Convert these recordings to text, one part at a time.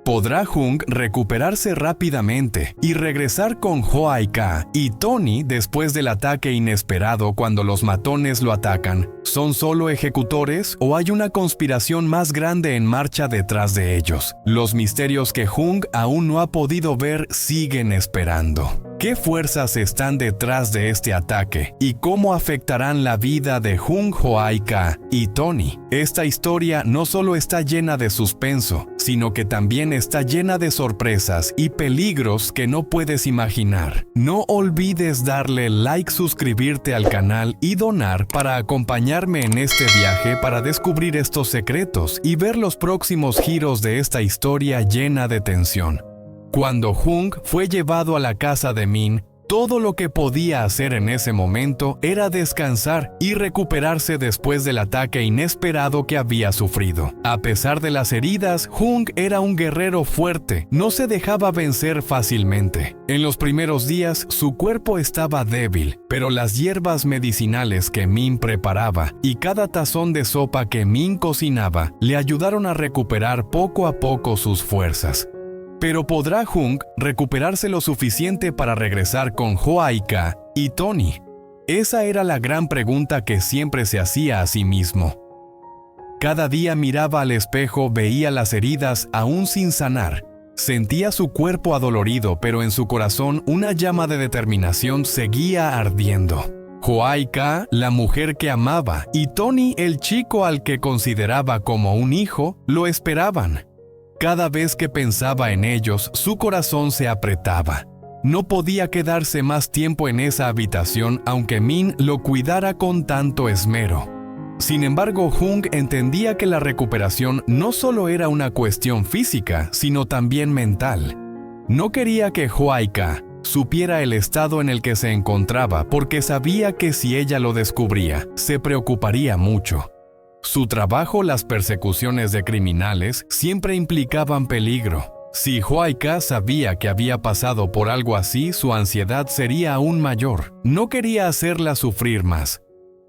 ¿Podrá Hung recuperarse rápidamente y regresar con Hwo-Aika y Tony después del ataque inesperado cuando los matones lo atacan? ¿Son solo ejecutores o hay una conspiración más grande en marcha detrás de ellos? Los misterios que Hung aún no ha podido ver siguen esperando. ¿Qué fuerzas están detrás de este ataque y cómo afectarán la vida de Hung, Hwo-Aika y Tony? Esta historia no solo está llena de suspenso, sino que también está llena de sorpresas y peligros que no puedes imaginar. No olvides darle like, suscribirte al canal y donar para acompañarme en este viaje para descubrir estos secretos y ver los próximos giros de esta historia llena de tensión. Cuando Hung fue llevado a la casa de Min, todo lo que podía hacer en ese momento era descansar y recuperarse después del ataque inesperado que había sufrido. A pesar de las heridas, Hung era un guerrero fuerte, no se dejaba vencer fácilmente. En los primeros días, su cuerpo estaba débil, pero las hierbas medicinales que Min preparaba y cada tazón de sopa que Min cocinaba le ayudaron a recuperar poco a poco sus fuerzas. Pero ¿podrá Hung recuperarse lo suficiente para regresar con Hwo-Aika y Tony? Esa era la gran pregunta que siempre se hacía a sí mismo. Cada día miraba al espejo, veía las heridas aún sin sanar. Sentía su cuerpo adolorido, pero en su corazón una llama de determinación seguía ardiendo. Hwo-Aika, la mujer que amaba, y Tony, el chico al que consideraba como un hijo, lo esperaban. Cada vez que pensaba en ellos, su corazón se apretaba. No podía quedarse más tiempo en esa habitación aunque Min lo cuidara con tanto esmero. Sin embargo, Hung entendía que la recuperación no solo era una cuestión física, sino también mental. No quería que Hwo-Aika supiera el estado en el que se encontraba porque sabía que si ella lo descubría, se preocuparía mucho. Su trabajo, las persecuciones de criminales, siempre implicaban peligro. Si Hwo-Aika sabía que había pasado por algo así, su ansiedad sería aún mayor. No quería hacerla sufrir más.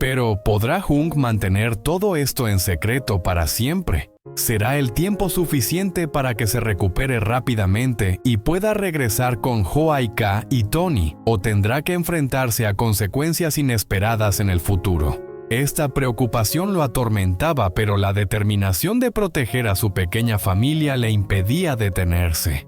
Pero, ¿podrá Hung mantener todo esto en secreto para siempre? ¿Será el tiempo suficiente para que se recupere rápidamente y pueda regresar con Hwo-Aika y Tony, o tendrá que enfrentarse a consecuencias inesperadas en el futuro? Esta preocupación lo atormentaba, pero la determinación de proteger a su pequeña familia le impedía detenerse.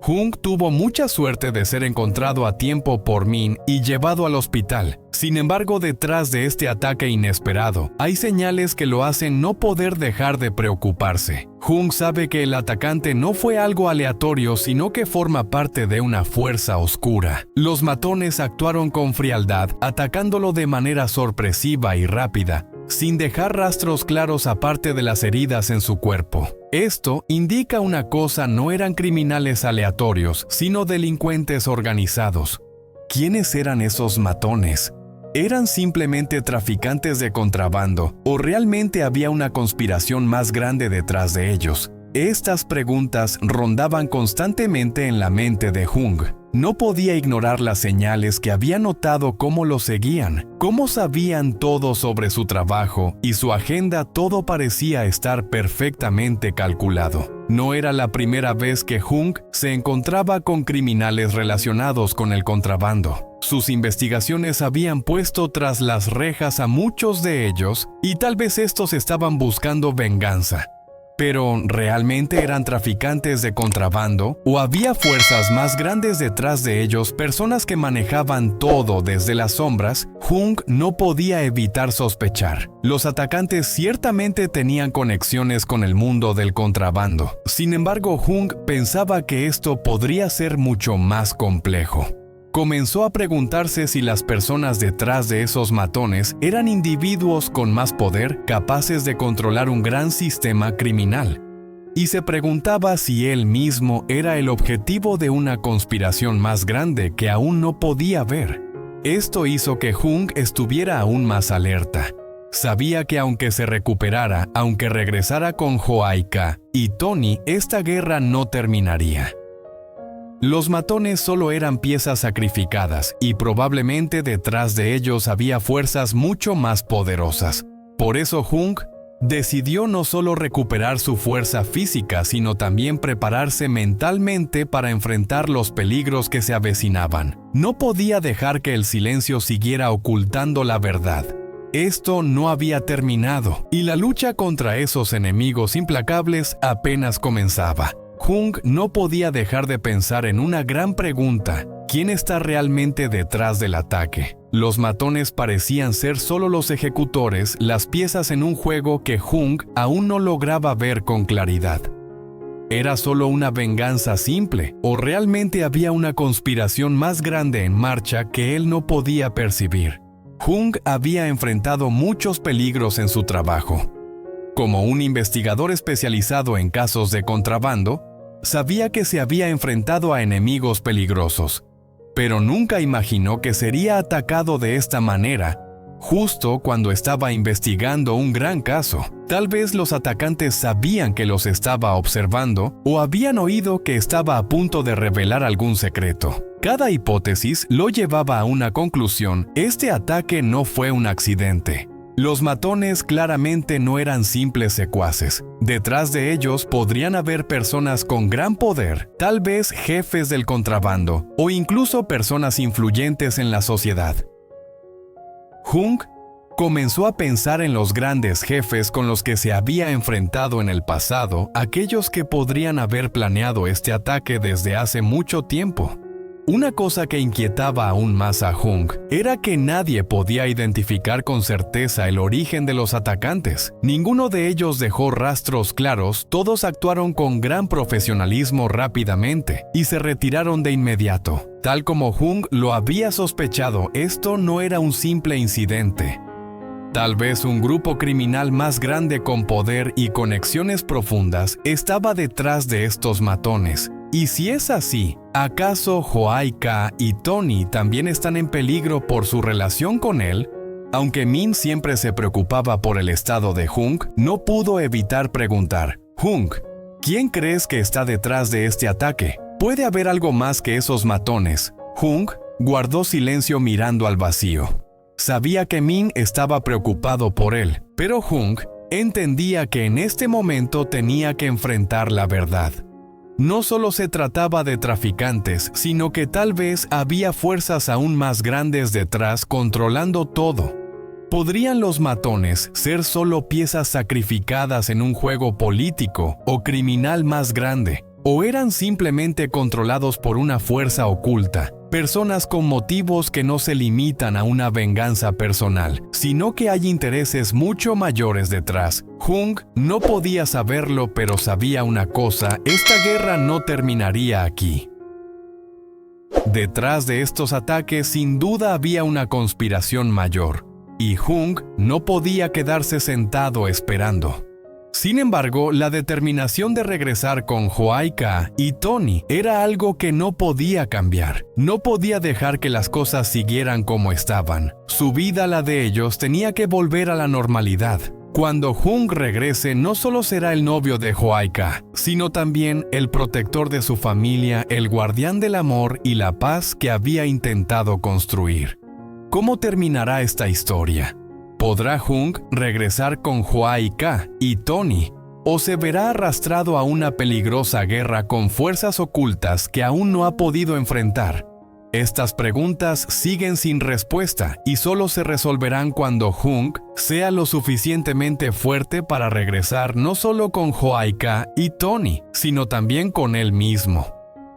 Hung tuvo mucha suerte de ser encontrado a tiempo por Min y llevado al hospital. Sin embargo, detrás de este ataque inesperado, hay señales que lo hacen no poder dejar de preocuparse. Hung sabe que el atacante no fue algo aleatorio, sino que forma parte de una fuerza oscura. Los matones actuaron con frialdad, atacándolo de manera sorpresiva y rápida, sin dejar rastros claros aparte de las heridas en su cuerpo. Esto indica una cosa: no eran criminales aleatorios, sino delincuentes organizados. ¿Quiénes eran esos matones? ¿Eran simplemente traficantes de contrabando o realmente había una conspiración más grande detrás de ellos? Estas preguntas rondaban constantemente en la mente de Hung. No podía ignorar las señales que había notado cómo lo seguían, cómo sabían todo sobre su trabajo y su agenda. Todo parecía estar perfectamente calculado. No era la primera vez que Hung se encontraba con criminales relacionados con el contrabando. Sus investigaciones habían puesto tras las rejas a muchos de ellos y tal vez estos estaban buscando venganza. Pero, ¿realmente eran traficantes de contrabando? ¿O había fuerzas más grandes detrás de ellos, personas que manejaban todo desde las sombras? Hung no podía evitar sospechar. Los atacantes ciertamente tenían conexiones con el mundo del contrabando. Sin embargo, Hung pensaba que esto podría ser mucho más complejo. Comenzó a preguntarse si las personas detrás de esos matones eran individuos con más poder, capaces de controlar un gran sistema criminal. Y se preguntaba si él mismo era el objetivo de una conspiración más grande que aún no podía ver. Esto hizo que Hung estuviera aún más alerta. Sabía que aunque se recuperara, aunque regresara con Hwo-Aika y Tony, esta guerra no terminaría. Los matones solo eran piezas sacrificadas y probablemente detrás de ellos había fuerzas mucho más poderosas. Por eso Hung decidió no solo recuperar su fuerza física, sino también prepararse mentalmente para enfrentar los peligros que se avecinaban. No podía dejar que el silencio siguiera ocultando la verdad. Esto no había terminado, y la lucha contra esos enemigos implacables apenas comenzaba. Jung no podía dejar de pensar en una gran pregunta: ¿quién está realmente detrás del ataque? Los matones parecían ser solo los ejecutores, las piezas en un juego que Jung aún no lograba ver con claridad. ¿Era solo una venganza simple, o realmente había una conspiración más grande en marcha que él no podía percibir? Jung había enfrentado muchos peligros en su trabajo. Como un investigador especializado en casos de contrabando, sabía que se había enfrentado a enemigos peligrosos, pero nunca imaginó que sería atacado de esta manera, justo cuando estaba investigando un gran caso. Tal vez los atacantes sabían que los estaba observando o habían oído que estaba a punto de revelar algún secreto. Cada hipótesis lo llevaba a una conclusión: este ataque no fue un accidente. Los matones claramente no eran simples secuaces. Detrás de ellos podrían haber personas con gran poder, tal vez jefes del contrabando, o incluso personas influyentes en la sociedad. Jung comenzó a pensar en los grandes jefes con los que se había enfrentado en el pasado, aquellos que podrían haber planeado este ataque desde hace mucho tiempo. Una cosa que inquietaba aún más a Jung era que nadie podía identificar con certeza el origen de los atacantes. Ninguno de ellos dejó rastros claros, todos actuaron con gran profesionalismo rápidamente y se retiraron de inmediato. Tal como Jung lo había sospechado, esto no era un simple incidente. Tal vez un grupo criminal más grande con poder y conexiones profundas estaba detrás de estos matones. Y si es así, ¿acaso Hwa-I-Ka y Tony también están en peligro por su relación con él? Aunque Min siempre se preocupaba por el estado de Jung, no pudo evitar preguntar: Jung, ¿quién crees que está detrás de este ataque? ¿Puede haber algo más que esos matones? Jung guardó silencio mirando al vacío. Sabía que Min estaba preocupado por él, pero Jung entendía que en este momento tenía que enfrentar la verdad. No solo se trataba de traficantes, sino que tal vez había fuerzas aún más grandes detrás controlando todo. ¿Podrían los matones ser solo piezas sacrificadas en un juego político o criminal más grande? ¿O eran simplemente controlados por una fuerza oculta? Personas con motivos que no se limitan a una venganza personal, sino que hay intereses mucho mayores detrás. Jung no podía saberlo, pero sabía una cosa: esta guerra no terminaría aquí. Detrás de estos ataques sin duda había una conspiración mayor, y Jung no podía quedarse sentado esperando. Sin embargo, la determinación de regresar con Hwa-I-Ka y Tony era algo que no podía cambiar. No podía dejar que las cosas siguieran como estaban. Su vida, la de ellos, tenía que volver a la normalidad. Cuando Jung regrese, no solo será el novio de Hwa-I-Ka, sino también el protector de su familia, el guardián del amor y la paz que había intentado construir. ¿Cómo terminará esta historia? ¿Podrá Jung regresar con Hwa-I-Ka y Tony? ¿O se verá arrastrado a una peligrosa guerra con fuerzas ocultas que aún no ha podido enfrentar? Estas preguntas siguen sin respuesta y solo se resolverán cuando Jung sea lo suficientemente fuerte para regresar no solo con Hwa-I-Ka y Tony, sino también con él mismo.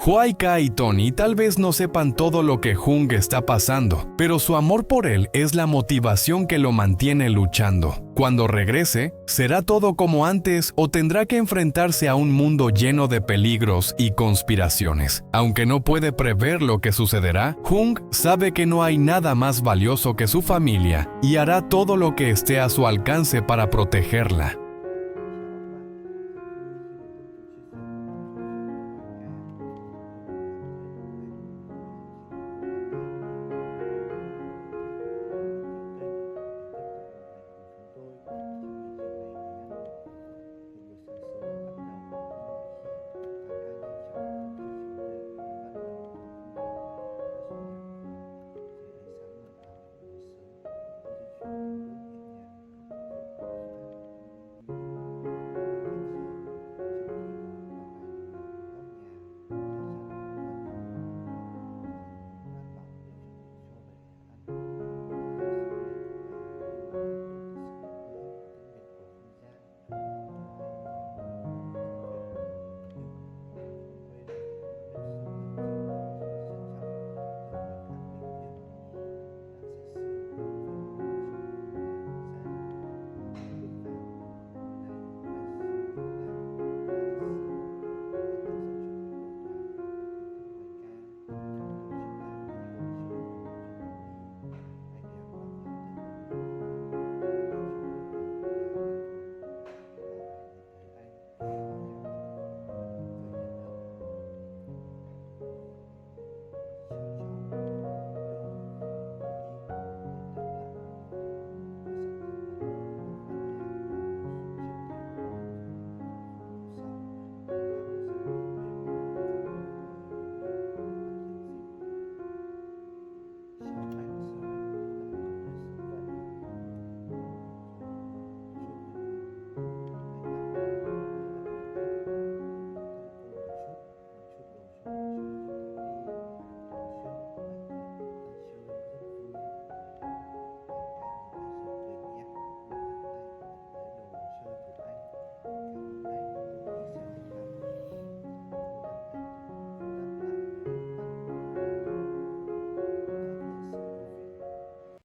Hwa-I-Ka y Tony tal vez no sepan todo lo que Jung está pasando, pero su amor por él es la motivación que lo mantiene luchando. Cuando regrese, ¿será todo como antes o tendrá que enfrentarse a un mundo lleno de peligros y conspiraciones? Aunque no puede prever lo que sucederá, Jung sabe que no hay nada más valioso que su familia y hará todo lo que esté a su alcance para protegerla.